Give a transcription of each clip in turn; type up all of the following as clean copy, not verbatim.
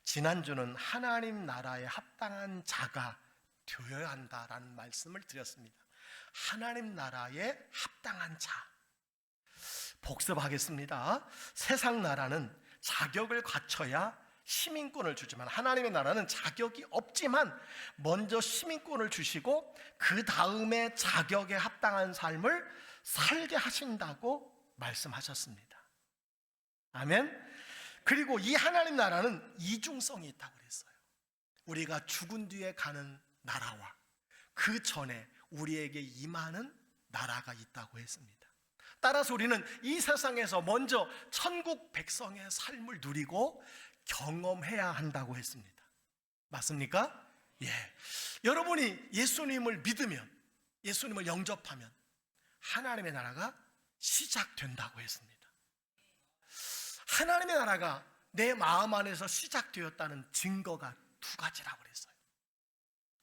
지난주는 하나님 나라에 합당한 자가 되어야 한다라는 말씀을 드렸습니다. 하나님 나라에 합당한 자. 복습하겠습니다. 세상 나라는 자격을 갖춰야 시민권을 주지만 하나님의 나라는 자격이 없지만 먼저 시민권을 주시고 그 다음에 자격에 합당한 삶을 살게 하신다고 말씀하셨습니다. 아멘. 그리고 이 하나님 나라는 이중성이 있다고 그랬어요. 우리가 죽은 뒤에 가는 나라와 그 전에 우리에게 임하는 나라가 있다고 했습니다. 따라서 우리는 이 세상에서 먼저 천국 백성의 삶을 누리고 경험해야 한다고 했습니다. 맞습니까? 예. 여러분이 예수님을 믿으면, 예수님을 영접하면 하나님의 나라가 시작된다고 했습니다. 하나님의 나라가 내 마음 안에서 시작되었다는 증거가 두 가지라고 그랬어요.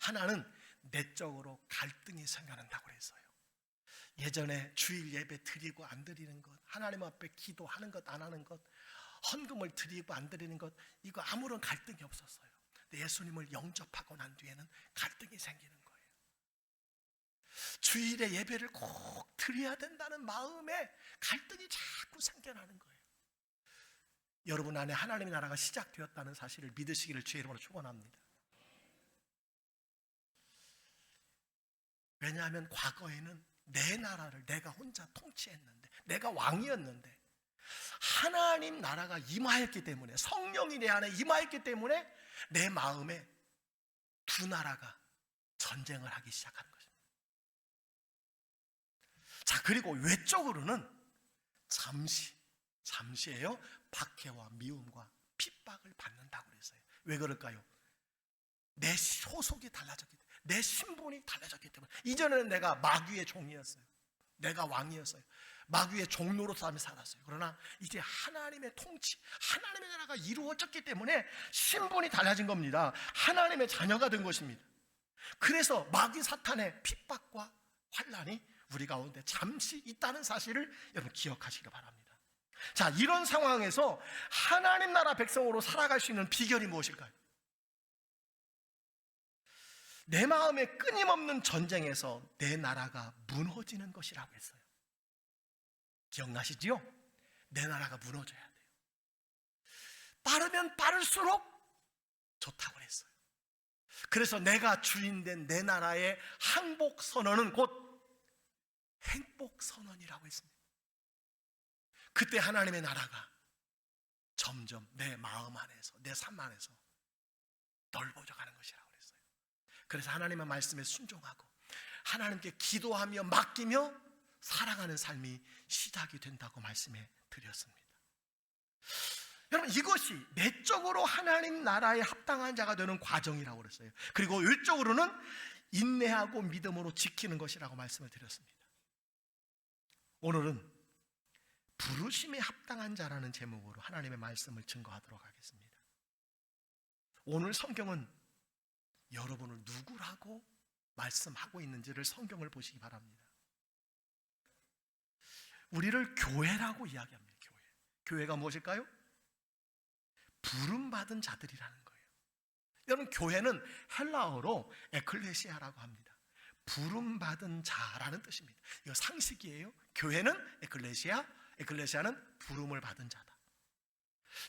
하나는 내적으로 갈등이 생겨난다고 그랬어요. 예전에 주일 예배 드리고 안 드리는 것, 하나님 앞에 기도하는 것 안 하는 것, 헌금을 드리고 안 드리는 것, 이거 아무런 갈등이 없었어요. 근데 예수님을 영접하고 난 뒤에는 갈등이 생기는 거예요. 주일에 예배를 꼭 드려야 된다는 마음에 갈등이 자꾸 생겨나는 거예요. 여러분 안에 하나님의 나라가 시작되었다는 사실을 믿으시기를 주의 이름으로 축원합니다. 왜냐하면 과거에는 내 나라를 내가 혼자 통치했는데, 내가 왕이었는데 하나님 나라가 임하였기 때문에, 성령이 내 안에 임하였기 때문에 내 마음에 두 나라가 전쟁을 하기 시작한 것입니다. 자, 그리고 외적으로는 잠시예요. 박해와 미움과 핍박을 받는다고 그랬어요. 왜 그럴까요? 내 소속이 달라졌기 때문에, 내 신분이 달라졌기 때문에. 이전에는 내가 마귀의 종이었어요. 내가 왕이었어요. 마귀의 종로로 살았어요. 그러나 이제 하나님의 통치, 하나님의 나라가 이루어졌기 때문에 신분이 달라진 겁니다. 하나님의 자녀가 된 것입니다. 그래서 마귀 사탄의 핍박과 환난이 우리 가운데 잠시 있다는 사실을 여러분 기억하시기 바랍니다. 자, 이런 상황에서 하나님 나라 백성으로 살아갈 수 있는 비결이 무엇일까요? 내 마음의 끊임없는 전쟁에서 내 나라가 무너지는 것이라고 했어요. 기억나시지요? 내 나라가 무너져야 돼요. 빠르면 빠를수록 좋다고 했어요. 그래서 내가 주인된 내 나라의 항복 선언은 곧 행복 선언이라고 했습니다. 그때 하나님의 나라가 점점 내 마음 안에서, 내 삶 안에서 넓어져 가는 것이라고 그랬어요. 그래서 하나님의 말씀에 순종하고 하나님께 기도하며 맡기며 살아가는 삶이 시작이 된다고 말씀해 드렸습니다. 여러분, 이것이 내적으로 하나님 나라에 합당한 자가 되는 과정이라고 그랬어요. 그리고 외적으로는 인내하고 믿음으로 지키는 것이라고 말씀을 드렸습니다. 오늘은 부르심에 합당한 자라는 제목으로 하나님의 말씀을 증거하도록 하겠습니다. 오늘 성경은 여러분을 누구라고 말씀하고 있는지를 성경을 보시기 바랍니다. 우리를 교회라고 이야기합니다. 교회가 무엇일까요? 부름받은 자들이라는 거예요. 여러분, 교회는 헬라어로 에클레시아라고 합니다. 부름받은 자라는 뜻입니다. 이거 상식이에요. 교회는 에클레시아는 부름을 받은 자다.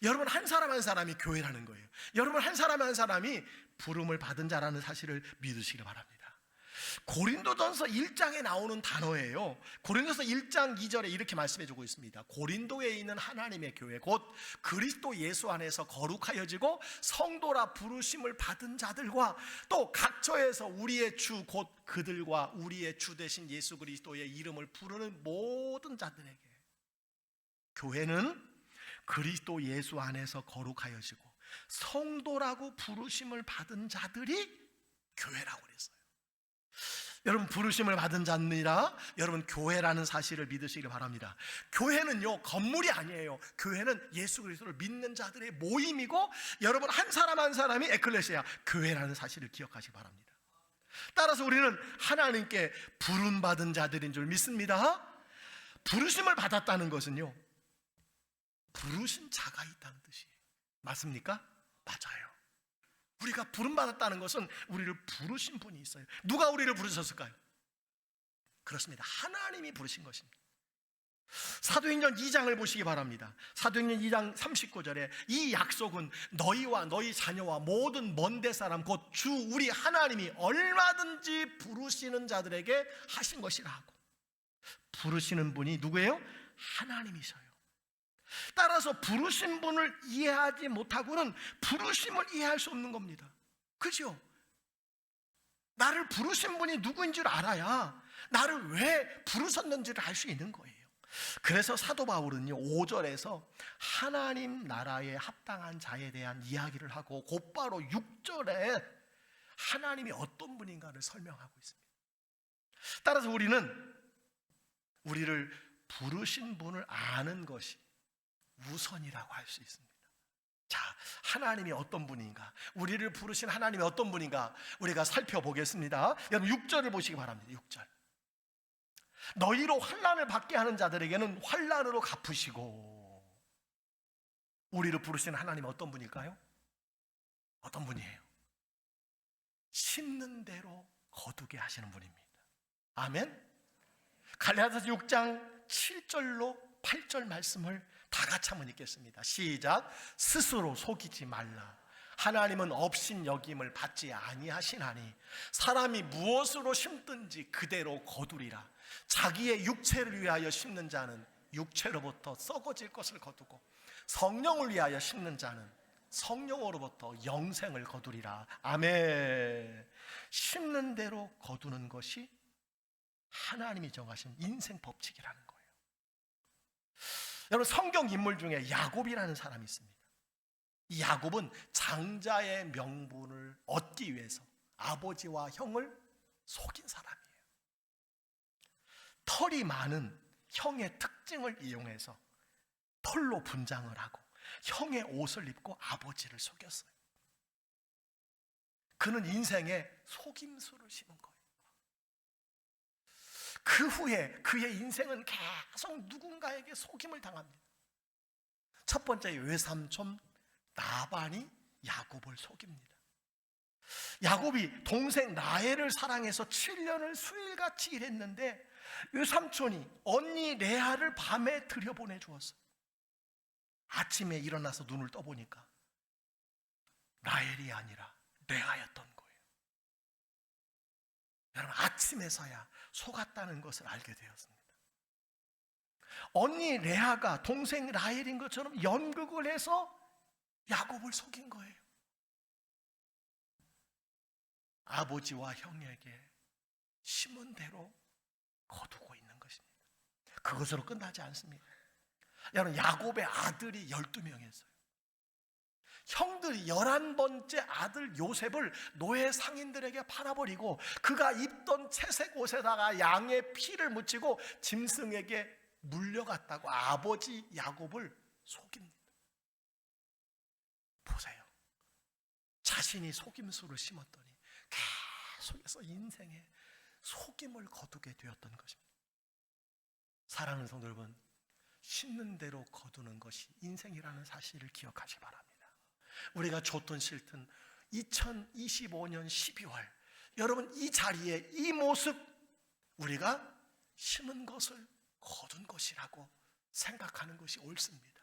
여러분, 한 사람 한 사람이 교회라는 거예요. 여러분, 한 사람 한 사람이 부름을 받은 자라는 사실을 믿으시기 바랍니다. 고린도전서 1장에 나오는 단어예요. 고린도서 1장 2절에 이렇게 말씀해주고 있습니다. 고린도에 있는 하나님의 교회, 곧 그리스도 예수 안에서 거룩하여지고 성도라 부르심을 받은 자들과 또 각처에서 우리의 주 곧 그들과 우리의 주 되신 예수 그리스도의 이름을 부르는 모든 자들에게, 교회는 그리스도 예수 안에서 거룩하여지고 성도라고 부르심을 받은 자들이 교회라고 그랬어요. 여러분, 부르심을 받은 자입니다. 여러분, 교회라는 사실을 믿으시길 바랍니다. 교회는요, 건물이 아니에요. 교회는 예수 그리스도를 믿는 자들의 모임이고, 여러분 한 사람 한 사람이 에클레시아, 교회라는 사실을 기억하시기 바랍니다. 따라서 우리는 하나님께 부름받은 자들인 줄 믿습니다. 부르심을 받았다는 것은요, 부르신 자가 있다는 뜻이에요. 맞습니까? 맞아요. 우리가 부름받았다는 것은 우리를 부르신 분이 있어요. 누가 우리를 부르셨을까요? 그렇습니다. 하나님이 부르신 것입니다. 사도행전 2장을 보시기 바랍니다. 사도행전 2장 39절에 이 약속은 너희와 너희 자녀와 모든 먼데 사람 곧 주 우리 하나님이 얼마든지 부르시는 자들에게 하신 것이라 하고, 부르시는 분이 누구예요? 하나님이셔요. 따라서 부르신 분을 이해하지 못하고는 부르심을 이해할 수 없는 겁니다. 그죠? 나를 부르신 분이 누구인 줄 알아야 나를 왜 부르셨는지를 알 수 있는 거예요. 그래서 사도 바울은요 5절에서 하나님 나라에 합당한 자에 대한 이야기를 하고 곧바로 6절에 하나님이 어떤 분인가를 설명하고 있습니다. 따라서 우리는 우리를 부르신 분을 아는 것이 우선이라고 할 수 있습니다. 자, 하나님이 어떤 분인가, 우리를 부르신 하나님이 어떤 분인가 우리가 살펴보겠습니다. 여러분 6절을 보시기 바랍니다. 6절. 너희로 환난을 받게 하는 자들에게는 환난으로 갚으시고. 우리를 부르시는 하나님은 어떤 분일까요? 어떤 분이에요? 심는 대로 거두게 하시는 분입니다. 아멘. 갈라디아서 6장 7절로 8절 말씀을 다 같이 한번 읽겠습니다. 시작. 스스로 속이지 말라. 하나님은 업신 여김을 받지 아니하시나니 사람이 무엇으로 심든지 그대로 거두리라. 자기의 육체를 위하여 심는 자는 육체로부터 썩어질 것을 거두고 성령을 위하여 심는 자는 성령으로부터 영생을 거두리라. 아멘. 심는 대로 거두는 것이 하나님이 정하신 인생 법칙이라는 거예요. 여러분 성경 인물 중에 야곱이라는 사람이 있습니다. 이 야곱은 장자의 명분을 얻기 위해서 아버지와 형을 속인 사람이에요. 털이 많은 형의 특징을 이용해서 털로 분장을 하고 형의 옷을 입고 아버지를 속였어요. 그는 인생에 속임수를 심은 거예요. 그 후에 그의 인생은 계속 누군가에게 속임을 당합니다. 첫 번째 외삼촌 나반이 야곱을 속입니다. 야곱이 동생 라헬을 사랑해서 7년을 수일같이 일했는데 외삼촌이 언니 레아를 밤에 들여보내 주었어요. 아침에 일어나서 눈을 떠보니까 라헬이 아니라 레아였던 거예요. 여러분 아침에서야 속았다는 것을 알게 되었습니다. 언니 레아가 동생 라헬인 것처럼 연극을 해서 야곱을 속인 거예요. 아버지와 형에게 심은 대로 거두고 있는 것입니다. 그것으로 끝나지 않습니다. 여러분 야곱의 아들이 12명이었어요. 형들이 11번째 아들 요셉을 노예 상인들에게 팔아버리고 그가 입던 채색 옷에다가 양의 피를 묻히고 짐승에게 물려갔다고 아버지 야곱을 속입니다. 보세요. 자신이 속임수를 심었더니 계속해서 인생에 속임을 거두게 되었던 것입니다. 사랑하는 성도 여러분, 심는 대로 거두는 것이 인생이라는 사실을 기억하시기 바랍니다. 우리가 좋든 싫든 2025년 12월 여러분 이 자리에 이 모습 우리가 심은 것을 거둔 것이라고 생각하는 것이 옳습니다.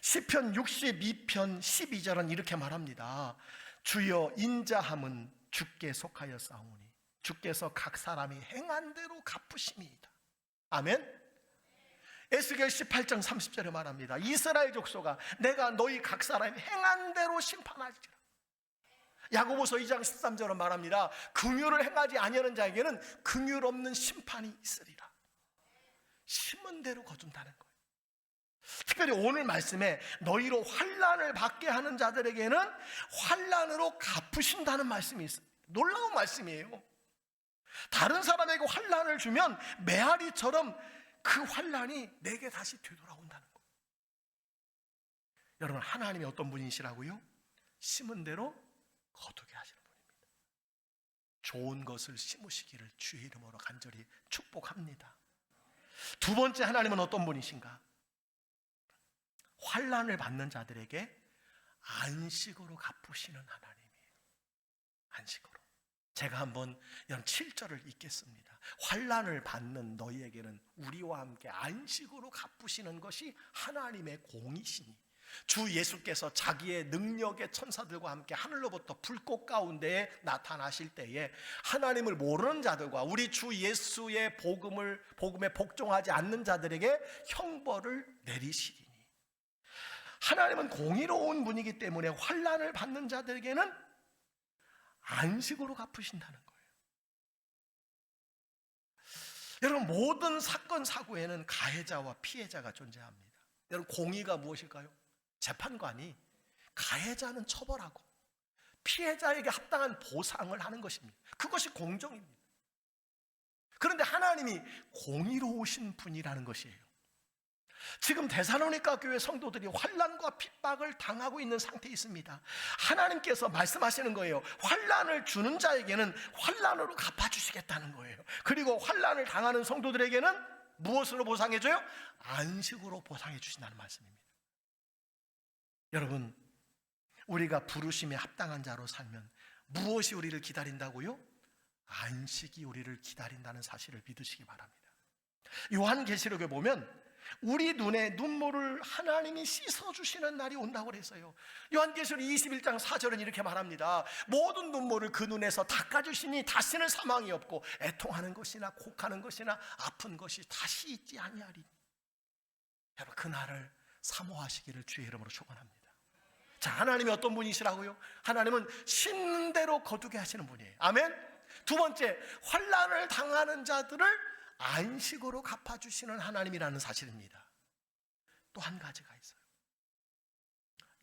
시편 62편 12절은 이렇게 말합니다. 주여 인자함은 주께 속하여 싸우니 주께서 각 사람이 행한 대로 갚으심이이다. 아멘. 에스겔 18장 30절에 말합니다. 이스라엘 족속아 내가 너희 각 사람이 행한 대로 심판할지라. 야고보서 2장 13절은 말합니다. 긍휼을 행하지 아니하는 자에게는 긍휼 없는 심판이 있으리라. 심은 대로 거둔다는 거예요. 특별히 오늘 말씀에 너희로 환난을 받게 하는 자들에게는 환난으로 갚으신다는 말씀이 있습니다. 놀라운 말씀이에요. 다른 사람에게 환난을 주면 메아리처럼 그 환난이 내게 다시 되돌아온다는 거예요. 여러분 하나님이 어떤 분이시라고요? 심은 대로 거두게 하시는 분입니다. 좋은 것을 심으시기를 주의 이름으로 간절히 축복합니다. 두 번째 하나님은 어떤 분이신가? 환난을 받는 자들에게 안식으로 갚으시는 하나님이에요. 안식으로. 제가 한번 7절을 읽겠습니다. 환난을 받는 너희에게는 우리와 함께 안식으로 갚으시는 것이 하나님의 공이시니 주 예수께서 자기의 능력의 천사들과 함께 하늘로부터 불꽃 가운데에 나타나실 때에 하나님을 모르는 자들과 우리 주 예수의 복음에 복종하지 않는 자들에게 형벌을 내리시리니, 하나님은 공의로운 분이기 때문에 환난을 받는 자들에게는 안식으로 갚으신다는 거예요. 여러분, 모든 사건 사고에는 가해자와 피해자가 존재합니다. 여러분, 공의가 무엇일까요? 재판관이 가해자는 처벌하고 피해자에게 합당한 보상을 하는 것입니다. 그것이 공정입니다. 그런데 하나님이 공의로우신 분이라는 것이에요. 지금 데살로니가 교회 성도들이 환난과 핍박을 당하고 있는 상태에 있습니다. 하나님께서 말씀하시는 거예요. 환난을 주는 자에게는 환난으로 갚아주시겠다는 거예요. 그리고 환난을 당하는 성도들에게는 무엇으로 보상해줘요? 안식으로 보상해 주신다는 말씀입니다. 여러분, 우리가 부르심에 합당한 자로 살면 무엇이 우리를 기다린다고요? 안식이 우리를 기다린다는 사실을 믿으시기 바랍니다. 요한계시록에 보면 우리 눈에 눈물을 하나님이 씻어주시는 날이 온다고 그랬어요. 요한계시록 21장 4절은 이렇게 말합니다. 모든 눈물을 그 눈에서 닦아주시니 다시는 사망이 없고 애통하는 것이나 곡하는 것이나 아픈 것이 다시 있지 아니하리니. 여러분, 그 날을 사모하시기를 주의 이름으로 축원합니다. 자, 하나님이 어떤 분이시라고요? 하나님은 씻는 대로 거두게 하시는 분이에요. 아멘. 두 번째, 환난을 당하는 자들을 안식으로 갚아주시는 하나님이라는 사실입니다. 또 한 가지가 있어요.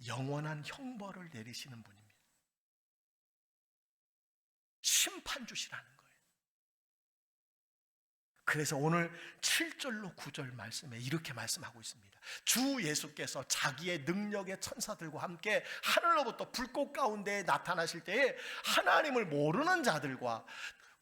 영원한 형벌을 내리시는 분입니다. 심판주시라는 거예요. 그래서 오늘 7절로 9절 말씀에 이렇게 말씀하고 있습니다. 주 예수께서 자기의 능력의 천사들과 함께 하늘로부터 불꽃 가운데에 나타나실 때에 하나님을 모르는 자들과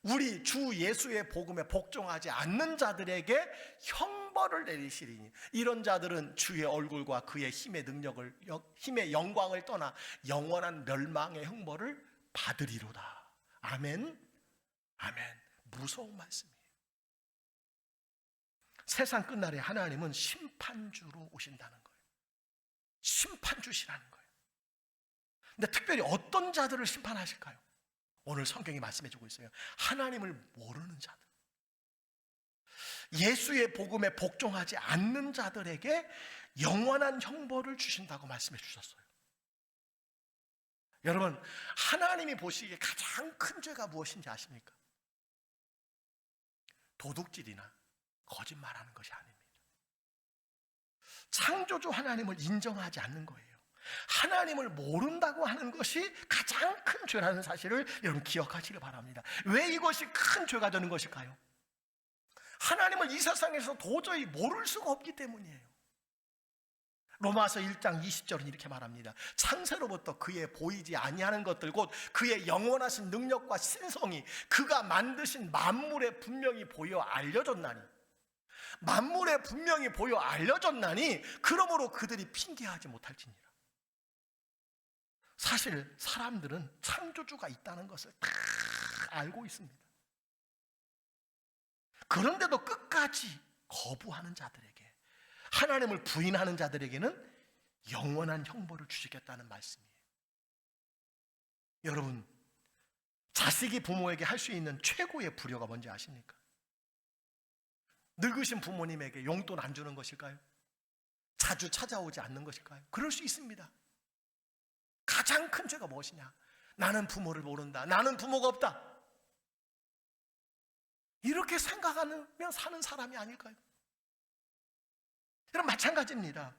우리 주 예수의 복음에 복종하지 않는 자들에게 형벌을 내리시리니, 이런 자들은 주의 얼굴과 그의 힘의 영광을 떠나 영원한 멸망의 형벌을 받으리로다. 아멘. 아멘. 무서운 말씀이에요. 세상 끝날에 하나님은 심판주로 오신다는 거예요. 심판주시라는 거예요. 근데 특별히 어떤 자들을 심판하실까요? 오늘 성경이 말씀해주고 있어요. 하나님을 모르는 자들, 예수의 복음에 복종하지 않는 자들에게 영원한 형벌을 주신다고 말씀해 주셨어요. 여러분, 하나님이 보시기에 가장 큰 죄가 무엇인지 아십니까? 도둑질이나 거짓말하는 것이 아닙니다. 창조주 하나님을 인정하지 않는 거예요. 하나님을 모른다고 하는 것이 가장 큰 죄라는 사실을 여러분 기억하시길 바랍니다. 왜 이것이 큰 죄가 되는 것일까요? 하나님을 이 세상에서 도저히 모를 수가 없기 때문이에요. 로마서 1장 20절은 이렇게 말합니다. 창세로부터 그의 보이지 아니하는 것들 곧 그의 영원하신 능력과 신성이 그가 만드신 만물에 분명히 보여 알려졌나니, 만물에 분명히 보여 알려졌나니 그러므로 그들이 핑계하지 못할지니라. 사실 사람들은 창조주가 있다는 것을 다 알고 있습니다. 그런데도 끝까지 거부하는 자들에게, 하나님을 부인하는 자들에게는 영원한 형벌을 주시겠다는 말씀이에요. 여러분, 자식이 부모에게 할 수 있는 최고의 불효가 뭔지 아십니까? 늙으신 부모님에게 용돈 안 주는 것일까요? 자주 찾아오지 않는 것일까요? 그럴 수 있습니다. 가장 큰 죄가 무엇이냐? 나는 부모를 모른다, 나는 부모가 없다, 이렇게 생각하면 사는 사람이 아닐까요? 여러분, 마찬가지입니다.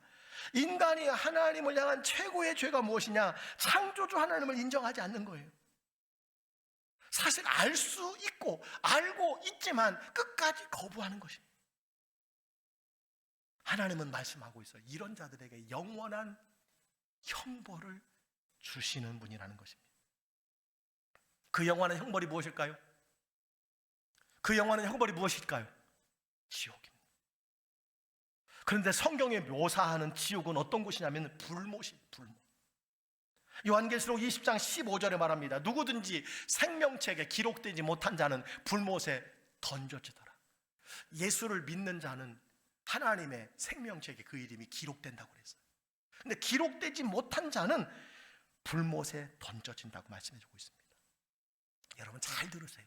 인간이 하나님을 향한 최고의 죄가 무엇이냐? 창조주 하나님을 인정하지 않는 거예요. 사실 알 수 있고 알고 있지만 끝까지 거부하는 것입니다. 하나님은 말씀하고 있어요. 이런 자들에게 영원한 형벌을 주시는 분이라는 것입니다. 그 영원한 형벌이 무엇일까요? 그 영원한 형벌이 무엇일까요? 지옥입니다. 그런데 성경에 묘사하는 지옥은 어떤 곳이냐면 불못입니다. 불못. 요한계시록 20장 15절에 말합니다. 누구든지 생명책에 기록되지 못한 자는 불못에 던져지더라. 예수를 믿는 자는 하나님의 생명책에 그 이름이 기록된다고 그랬어요. 근데 기록되지 못한 자는 불못에 던져진다고 말씀해주고 있습니다. 여러분 잘 들으세요.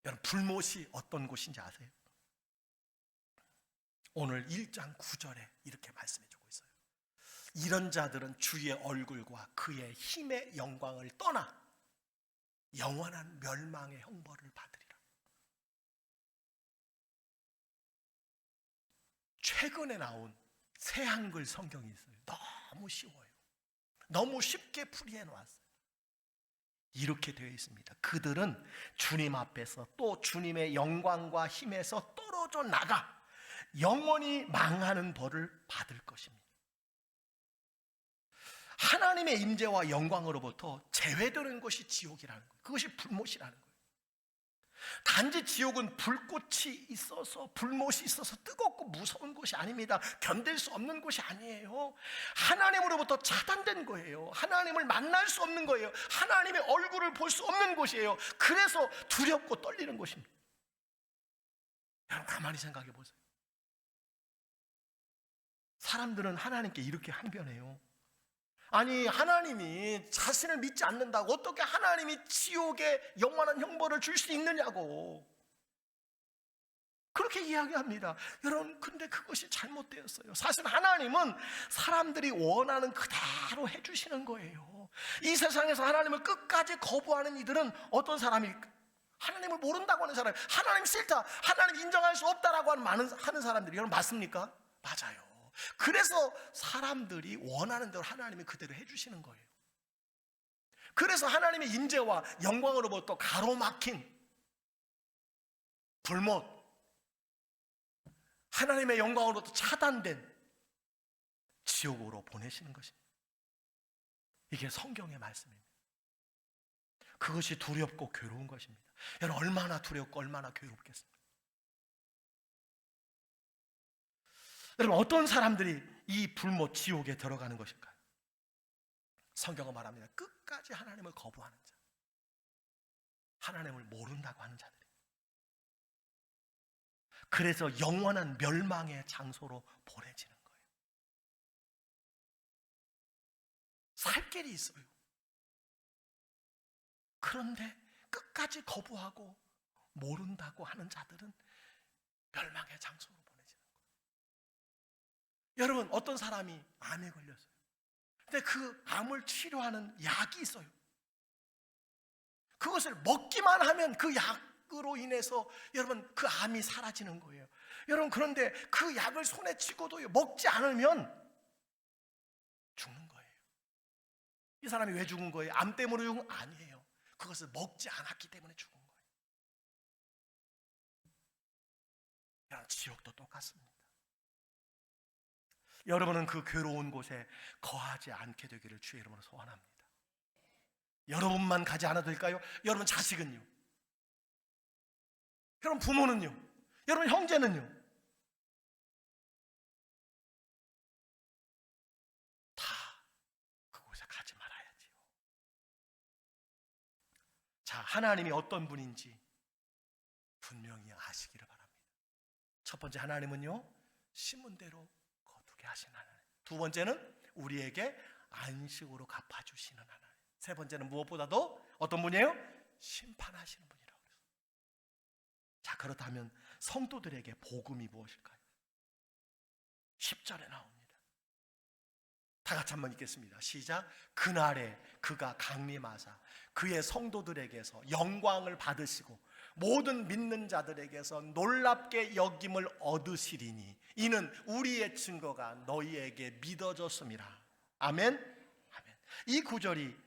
여러분 불못이 어떤 곳인지 아세요? 오늘 1장 9절에 이렇게 말씀해주고 있어요. 이런 자들은 주의 얼굴과 그의 힘의 영광을 떠나 영원한 멸망의 형벌을 받으리라. 최근에 나온 새 한글 성경이 있어요. 너무 쉬워요. 너무 쉽게 풀이해 놓았어요. 이렇게 되어 있습니다. 그들은 주님 앞에서 또 주님의 영광과 힘에서 떨어져 나가 영원히 망하는 벌을 받을 것입니다. 하나님의 임재와 영광으로부터 제외되는 것이 지옥이라는 거예요. 그것이 불못이라는 거예요. 단지 지옥은 불꽃이 있어서 불못이 있어서 뜨겁고 무서운 곳이 아닙니다. 견딜 수 없는 곳이 아니에요. 하나님으로부터 차단된 거예요. 하나님을 만날 수 없는 거예요. 하나님의 얼굴을 볼 수 없는 곳이에요. 그래서 두렵고 떨리는 곳입니다. 여러분 가만히 생각해 보세요. 사람들은 하나님께 이렇게 항변해요. 아니 하나님이 자신을 믿지 않는다고 어떻게 하나님이 지옥에 영원한 형벌을 줄 수 있느냐고 그렇게 이야기합니다. 여러분 근데 그것이 잘못되었어요. 사실 하나님은 사람들이 원하는 그대로 해주시는 거예요. 이 세상에서 하나님을 끝까지 거부하는 이들은 어떤 사람일까? 하나님을 모른다고 하는 사람, 하나님 싫다, 하나님 인정할 수 없다라고 하는 사람들이 여러분 맞습니까? 맞아요. 그래서 사람들이 원하는 대로 하나님이 그대로 해주시는 거예요. 그래서 하나님의 임재와 영광으로부터 가로막힌 불못, 하나님의 영광으로부터 차단된 지옥으로 보내시는 것입니다. 이게 성경의 말씀입니다. 그것이 두렵고 괴로운 것입니다. 여러분 얼마나 두렵고 얼마나 괴롭겠습니까? 여러분 어떤 사람들이 이 불못 지옥에 들어가는 것일까요? 성경은 말합니다. 끝까지 하나님을 거부하는 자, 하나님을 모른다고 하는 자들이. 그래서 영원한 멸망의 장소로 보내지는 거예요. 살 길이 있어요. 그런데 끝까지 거부하고 모른다고 하는 자들은 멸망의 장소로 보내지는 거예요. 여러분 어떤 사람이 암에 걸렸어요. 근데 그 암을 치료하는 약이 있어요. 그것을 먹기만 하면 그 약으로 인해서 여러분 그 암이 사라지는 거예요. 여러분 그런데 그 약을 손에 쥐고도 먹지 않으면 죽는 거예요. 이 사람이 왜 죽은 거예요? 암 때문에 죽은 거 아니에요. 그것을 먹지 않았기 때문에 죽은 거예요. 여러분 지옥도 똑같습니다. 여러분은 그 괴로운 곳에 거하지 않게 되기를 주의 이름으로 소원합니다. 여러분만 가지 않아도 될까요? 여러분 자식은요? 여러분 부모는요? 여러분 형제는요? 다 그곳에 가지 말아야지요. 자, 하나님이 어떤 분인지 분명히 아시기를 바랍니다. 첫 번째 하나님은요, 심은 대로 거두게 하시는 하나님. 두 번째는 우리에게 안식으로 갚아주시는 하나님. 세 번째는 무엇보다도 어떤 분이에요? 심판하시는 분이라고 그랬어요. 자, 그렇다면 성도들에게 복음이 무엇일까요? 10절에 나옵니다. 다 같이 한번 읽겠습니다. 시작. 그날에 그가 강림하사 그의 성도들에게서 영광을 받으시고 모든 믿는 자들에게서 놀랍게 여김을 얻으시리니 이는 우리의 증거가 너희에게 믿어졌음이라. 아멘. 아멘. 이 구절이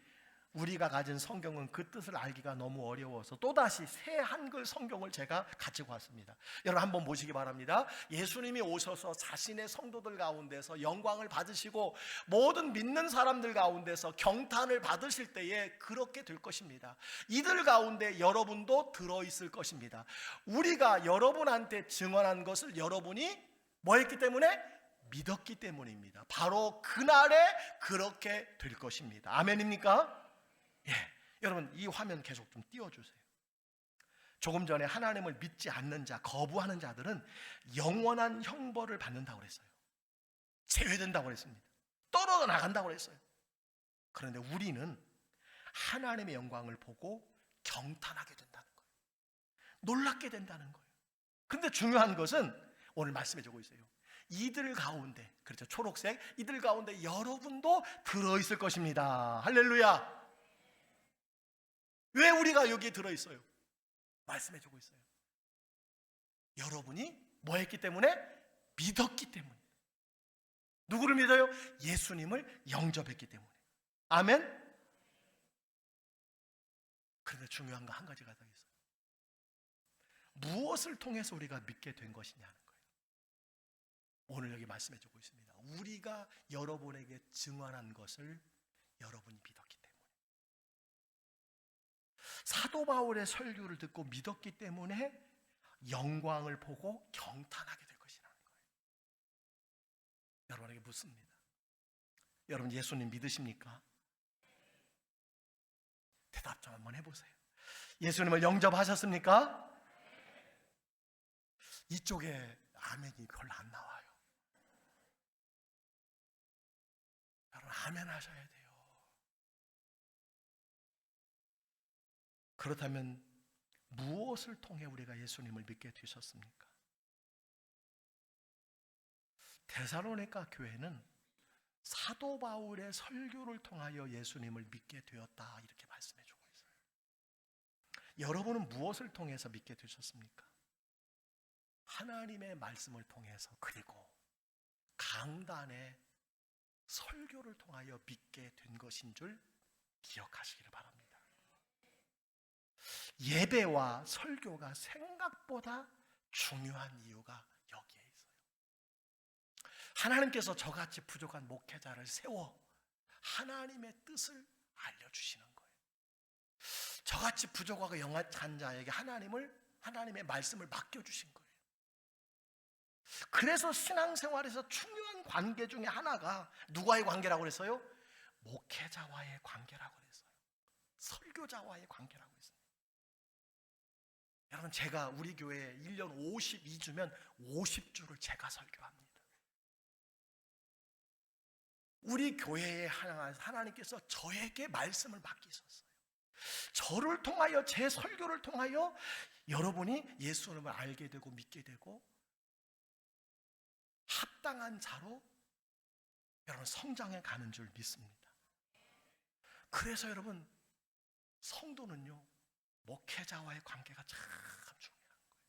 우리가 가진 성경은 그 뜻을 알기가 너무 어려워서 또다시 새 한글 성경을 제가 가지고 왔습니다. 여러분 한번 보시기 바랍니다. 예수님이 오셔서 자신의 성도들 가운데서 영광을 받으시고 모든 믿는 사람들 가운데서 경탄을 받으실 때에 그렇게 될 것입니다. 이들 가운데 여러분도 들어있을 것입니다. 우리가 여러분한테 증언한 것을 여러분이 뭐 했기 때문에? 믿었기 때문입니다. 바로 그날에 그렇게 될 것입니다. 아멘입니까? 예. 여러분, 이 화면 계속 좀 띄워주세요. 조금 전에 하나님을 믿지 않는 자, 거부하는 자들은 영원한 형벌을 받는다고 그랬어요. 제외된다고 그랬습니다. 떨어져 나간다고 그랬어요. 그런데 우리는 하나님의 영광을 보고 경탄하게 된다는 거예요. 놀랍게 된다는 거예요. 근데 중요한 것은 오늘 말씀해 주고 있어요. 이들 가운데, 그렇죠, 초록색, 이들 가운데 여러분도 들어있을 것입니다. 할렐루야. 왜 우리가 여기에 들어있어요? 말씀해 주고 있어요. 여러분이 뭐 했기 때문에? 믿었기 때문에. 누구를 믿어요? 예수님을 영접했기 때문에. 아멘. 그런데 중요한 거 한 가지가 더 있어요. 무엇을 통해서 우리가 믿게 된 것이냐는 거예요. 오늘 여기 말씀해 주고 있습니다. 우리가 여러분에게 증언한 것을 여러분이 믿었기 때문에. 사도 바울의 설교를 듣고 믿었기 때문에 영광을 보고 경탄하게 될 것이라는 거예요. 여러분에게 묻습니다. 여러분 예수님 믿으십니까? 대답 좀 한번 해보세요. 예수님을 영접하셨습니까? 이쪽에 아멘이 별로 안 나와요. 여러분 아멘 하셔야 돼요. 그렇다면 무엇을 통해 우리가 예수님을 믿게 되셨습니까? 데살로니가 교회는 사도 바울의 설교를 통하여 예수님을 믿게 되었다 이렇게 말씀해 주고 있어요. 여러분은 무엇을 통해서 믿게 되셨습니까? 하나님의 말씀을 통해서, 그리고 강단의 설교를 통하여 믿게 된 것인 줄 기억하시기를 바랍니다. 예배와 설교가 생각보다 중요한 이유가 여기에 있어요. 하나님께서 저같이 부족한 목회자를 세워 하나님의 뜻을 알려주시는 거예요. 저같이 부족하고 연약한 자에게 하나님의 말씀을 맡겨주신 거예요. 그래서 신앙생활에서 중요한 관계 중에 하나가 누구와의 관계라고 그랬어요? 목회자와의 관계라고 그랬어요. 설교자와의 관계라고 했어요. 여러분 제가 우리 교회에 1년 52주면 50주를 제가 설교합니다. 우리 교회에 하나님께서 저에게 말씀을 맡기셨어요. 저를 통하여, 제 설교를 통하여 여러분이 예수님을 알게 되고 믿게 되고 합당한 자로 여러분 성장해 가는 줄 믿습니다. 그래서 여러분 성도는요 목회자와의 관계가 참 중요한 거예요.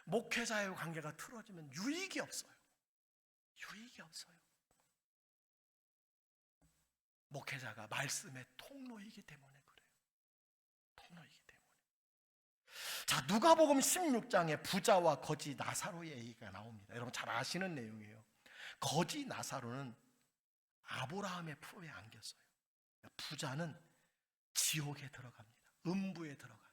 목회자의 관계가 틀어지면 유익이 없어요. 유익이 없어요. 목회자가 말씀의 통로이기 때문에 그래요. 통로이기 때문에. 자, 누가복음 16장에 부자와 거지 나사로의 얘기가 나옵니다. 여러분 잘 아시는 내용이에요. 거지 나사로는 아브라함의 품에 안겼어요. 부자는 지옥에 들어갑니다. 음부에 들어가요.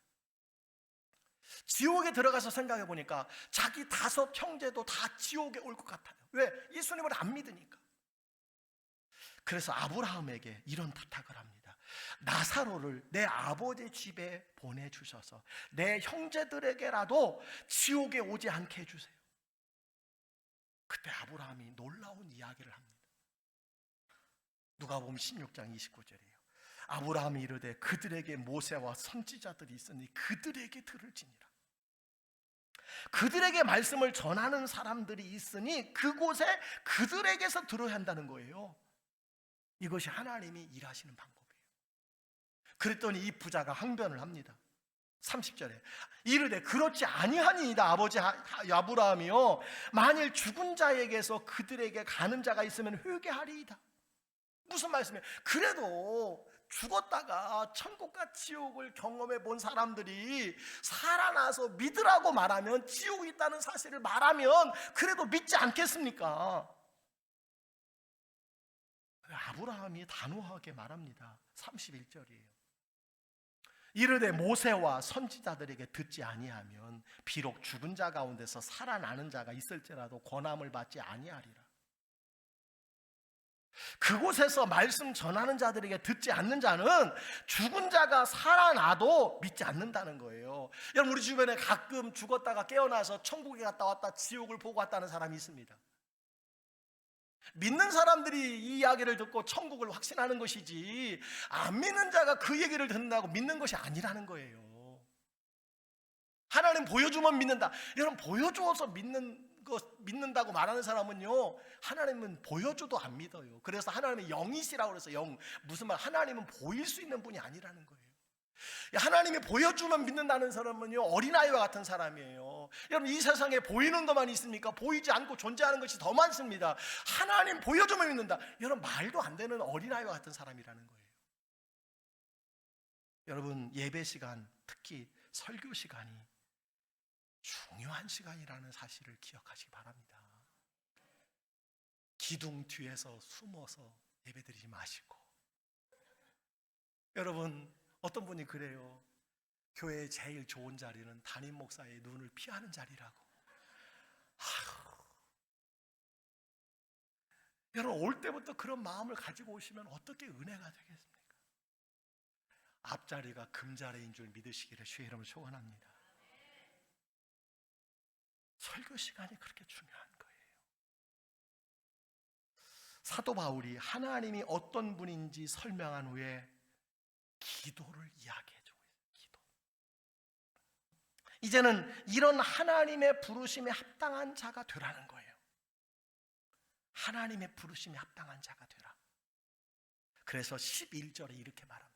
지옥에 들어가서 생각해 보니까 자기 5 형제도 다 지옥에 올 것 같아요. 왜? 예수님을 안 믿으니까. 그래서 아브라함에게 이런 부탁을 합니다. 나사로를 내 아버지 집에 보내주셔서 내 형제들에게라도 지옥에 오지 않게 해주세요. 그때 아브라함이 놀라운 이야기를 합니다. 누가복음 16장 29절이에요. 아브라함이 이르되 그들에게 모세와 선지자들이 있으니 그들에게 들을지니라. 그들에게 말씀을 전하는 사람들이 있으니 그곳에 그들에게서 들어야 한다는 거예요. 이것이 하나님이 일하시는 방법이에요. 그랬더니 이 부자가 항변을 합니다. 30절에 이르되 그렇지 아니하니이다 아버지 아브라함이요 만일 죽은 자에게서 그들에게 가는 자가 있으면 회개하리이다. 무슨 말씀이에요? 그래도 죽었다가 천국과 지옥을 경험해 본 사람들이 살아나서 믿으라고 말하면, 지옥이 있다는 사실을 말하면 그래도 믿지 않겠습니까? 아브라함이 단호하게 말합니다. 31절이에요. 이르되 모세와 선지자들에게 듣지 아니하면 비록 죽은 자 가운데서 살아나는 자가 있을지라도 권함을 받지 아니하리라. 그곳에서 말씀 전하는 자들에게 듣지 않는 자는 죽은 자가 살아나도 믿지 않는다는 거예요. 여러분, 우리 주변에 가끔 죽었다가 깨어나서 천국에 갔다 왔다 지옥을 보고 왔다는 사람이 있습니다. 믿는 사람들이 이 이야기를 듣고 천국을 확신하는 것이지, 안 믿는 자가 그 얘기를 듣는다고 믿는 것이 아니라는 거예요. 하나님 보여주면 믿는다. 여러분, 보여주어서 믿는다고 말하는 사람은요, 하나님은 보여줘도 안 믿어요. 그래서 하나님은 영이시라고 그래서 영, 무슨 말, 하나님은 보일 수 있는 분이 아니라는 거예요. 하나님이 보여주면 믿는다는 사람은요, 어린아이와 같은 사람이에요. 여러분, 이 세상에 보이는 것만 있습니까? 보이지 않고 존재하는 것이 더 많습니다. 하나님 보여주면 믿는다. 여러분, 말도 안 되는 어린아이와 같은 사람이라는 거예요. 여러분, 예배 시간, 특히 설교 시간이 중요한 시간이라는 사실을 기억하시기 바랍니다. 기둥 뒤에서 숨어서 예배드리지 마시고. 여러분, 어떤 분이 그래요. 교회의 제일 좋은 자리는 담임 목사의 눈을 피하는 자리라고. 여러분, 올 때부터 그런 마음을 가지고 오시면 어떻게 은혜가 되겠습니까? 앞자리가 금자리인 줄 믿으시기를 주의 이름으로 축원합니다. 설교 시간이 그렇게 중요한 거예요. 사도 바울이 하나님이 어떤 분인지 설명한 후에 기도를 이야기해주고 있어요. 기도. 이제는 이런 하나님의 부르심에 합당한 자가 되라는 거예요. 하나님의 부르심에 합당한 자가 되라. 그래서 11절에 이렇게 말합니다.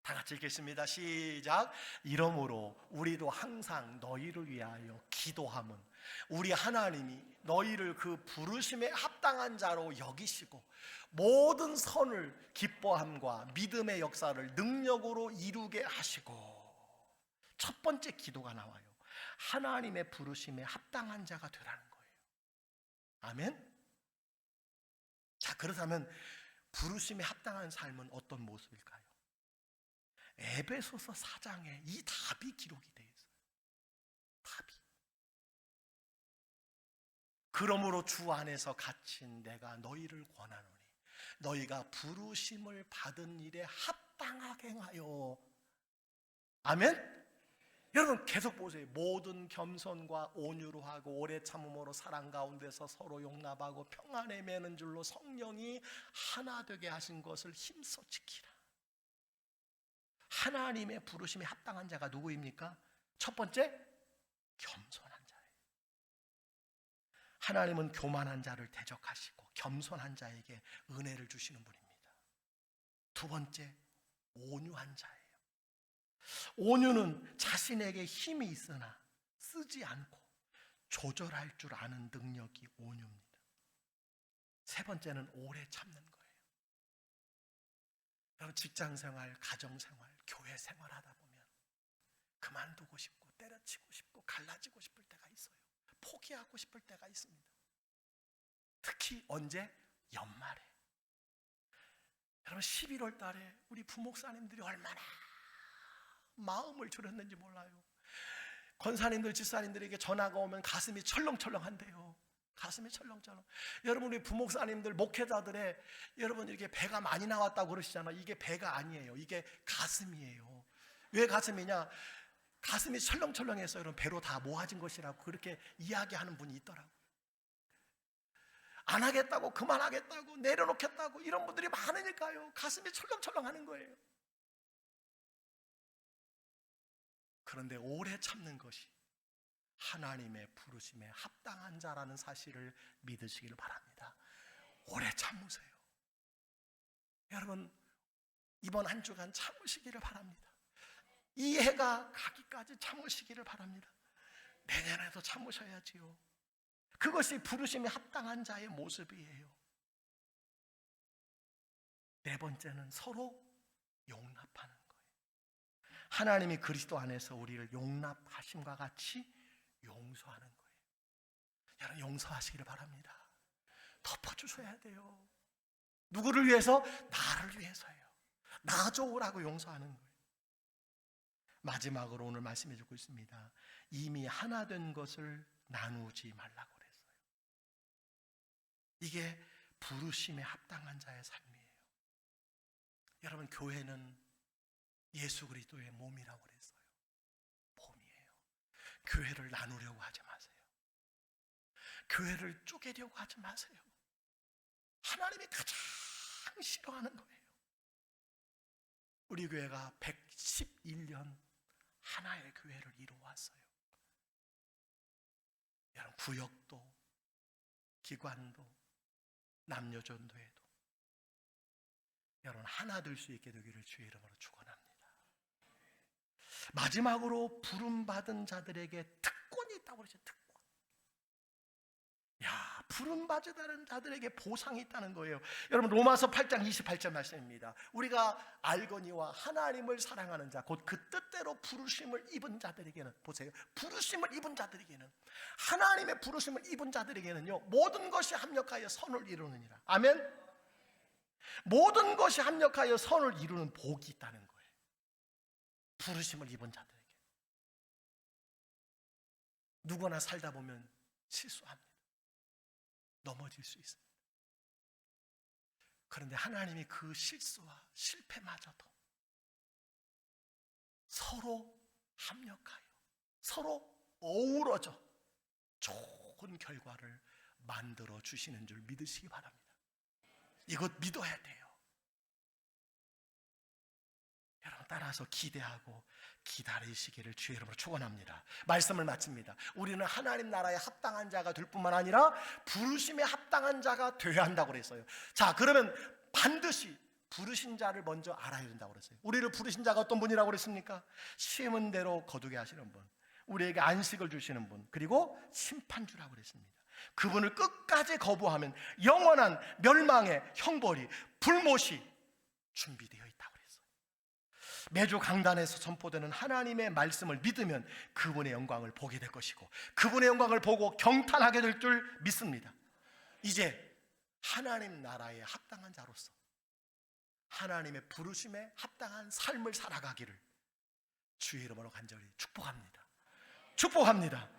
다 같이 읽겠습니다. 시작. 이러므로 우리도 항상 너희를 위하여 기도함은 우리 하나님이 너희를 그 부르심에 합당한 자로 여기시고 모든 선을 기뻐함과 믿음의 역사를 능력으로 이루게 하시고. 첫 번째 기도가 나와요. 하나님의 부르심에 합당한 자가 되라는 거예요. 아멘. 자, 그렇다면 부르심에 합당한 삶은 어떤 모습일까요? 에베소서 4장에 이 답이 기록이 되어 있어요. 답이. 그러므로 주 안에서 갇힌 내가 너희를 권하노니 너희가 부르심을 받은 일에 합당하게 행하여. 아멘. 여러분, 계속 보세요. 모든 겸손과 온유로 하고 오래 참음으로 사랑 가운데서 서로 용납하고 평안에 매는 줄로 성령이 하나 되게 하신 것을 힘써 지키라. 하나님의 부르심에 합당한 자가 누구입니까? 첫 번째, 겸손한 자예요. 하나님은 교만한 자를 대적하시고 겸손한 자에게 은혜를 주시는 분입니다. 두 번째, 온유한 자예요. 온유는 자신에게 힘이 있으나 쓰지 않고 조절할 줄 아는 능력이 온유입니다. 세 번째는 오래 참는 거예요. 여러분, 직장생활, 가정생활, 교회 생활하다 보면 그만두고 싶고 때려치고 싶고 갈라지고 싶을 때가 있어요. 포기하고 싶을 때가 있습니다. 특히 언제? 연말에. 여러분, 11월 달에 우리 부목사님들이 얼마나 마음을 졸였는지 몰라요. 권사님들, 집사님들에게 전화가 오면 가슴이 철렁철렁한데요. 가슴이 철렁철렁. 여러분, 우리 부목사님들, 목회자들의 여러분 이렇게 배가 많이 나왔다고 그러시잖아요. 이게 배가 아니에요. 이게 가슴이에요. 왜 가슴이냐? 가슴이 철렁철렁해서 여러분 배로 다 모아진 것이라고 그렇게 이야기하는 분이 있더라고요. 안 하겠다고, 그만하겠다고, 내려놓겠다고 이런 분들이 많으니까요. 가슴이 철렁철렁하는 거예요. 그런데 오래 참는 것이 하나님의 부르심에 합당한 자라는 사실을 믿으시길 바랍니다. 오래 참으세요. 여러분, 이번 한 주간 참으시기를 바랍니다. 이 해가 가기까지 참으시기를 바랍니다. 내년에도 참으셔야지요. 그것이 부르심에 합당한 자의 모습이에요. 네 번째는 서로 용납하는 거예요. 하나님이 그리스도 안에서 우리를 용납하심과 같이 용서하는 거예요. 여러분, 용서하시기를 바랍니다. 덮어주셔야 돼요. 누구를 위해서? 나를 위해서예요. 나 좋으라고 용서하는 거예요. 마지막으로 오늘 말씀해 주고 있습니다. 이미 하나 된 것을 나누지 말라고 그랬어요. 이게 부르심에 합당한 자의 삶이에요. 여러분, 교회는 예수 그리스도의 몸이라고 그랬어요. 몸이에요. 교회를 나누려고 하지 마세요. 교회를 쪼개려고 하지 마세요. 하나님이 가장 싫어하는 거예요. 우리 교회가 111년 하나의 교회를 이루어왔어요. 여러분, 구역도 기관도 남녀전도회도 여러분 하나 될 수 있게 되기를 주의 이름으로 축원합니다. 마지막으로 부름받은 자들에게 특권이 있다고 그러죠. 특권. 야, 부름받은 자들에게 보상이 있다는 거예요. 여러분, 로마서 8장 28절 말씀입니다. 우리가 알거니와 하나님을 사랑하는 자, 곧 그 뜻대로 부르심을 입은 자들에게는, 보세요, 부르심을 입은 자들에게는, 하나님의 부르심을 입은 자들에게는요, 모든 것이 합력하여 선을 이루느니라. 아멘. 모든 것이 합력하여 선을 이루는 복이 있다는 거예요. 부르심을 입은 자들에게. 누구나 살다 보면 실수합니다. 넘어질 수 있습니다. 그런데 하나님이 그 실수와 실패마저도 서로 합력하여 서로 어우러져 좋은 결과를 만들어 주시는 줄 믿으시기 바랍니다. 이것 믿어야 돼요. 여러분, 따라서 기대하고 기다리시기를 주의 이름으로 축원합니다. 말씀을 마칩니다. 우리는 하나님 나라에 합당한 자가 될 뿐만 아니라 부르심에 합당한 자가 되어야 한다고 그랬어요. 자, 그러면 반드시 부르신 자를 먼저 알아야 된다고 그랬어요. 우리를 부르신 자가 어떤 분이라고 그랬습니까? 심은 대로 거두게 하시는 분, 우리에게 안식을 주시는 분, 그리고 심판주라고 그랬습니다. 그분을 끝까지 거부하면 영원한 멸망의 형벌이, 불못이 준비되어 있다고 그랬어요. 매주 강단에서 선포되는 하나님의 말씀을 믿으면 그분의 영광을 보게 될 것이고, 그분의 영광을 보고 경탄하게 될 줄 믿습니다. 이제 하나님 나라에 합당한 자로서 하나님의 부르심에 합당한 삶을 살아가기를 주의 이름으로 간절히 축복합니다. 축복합니다.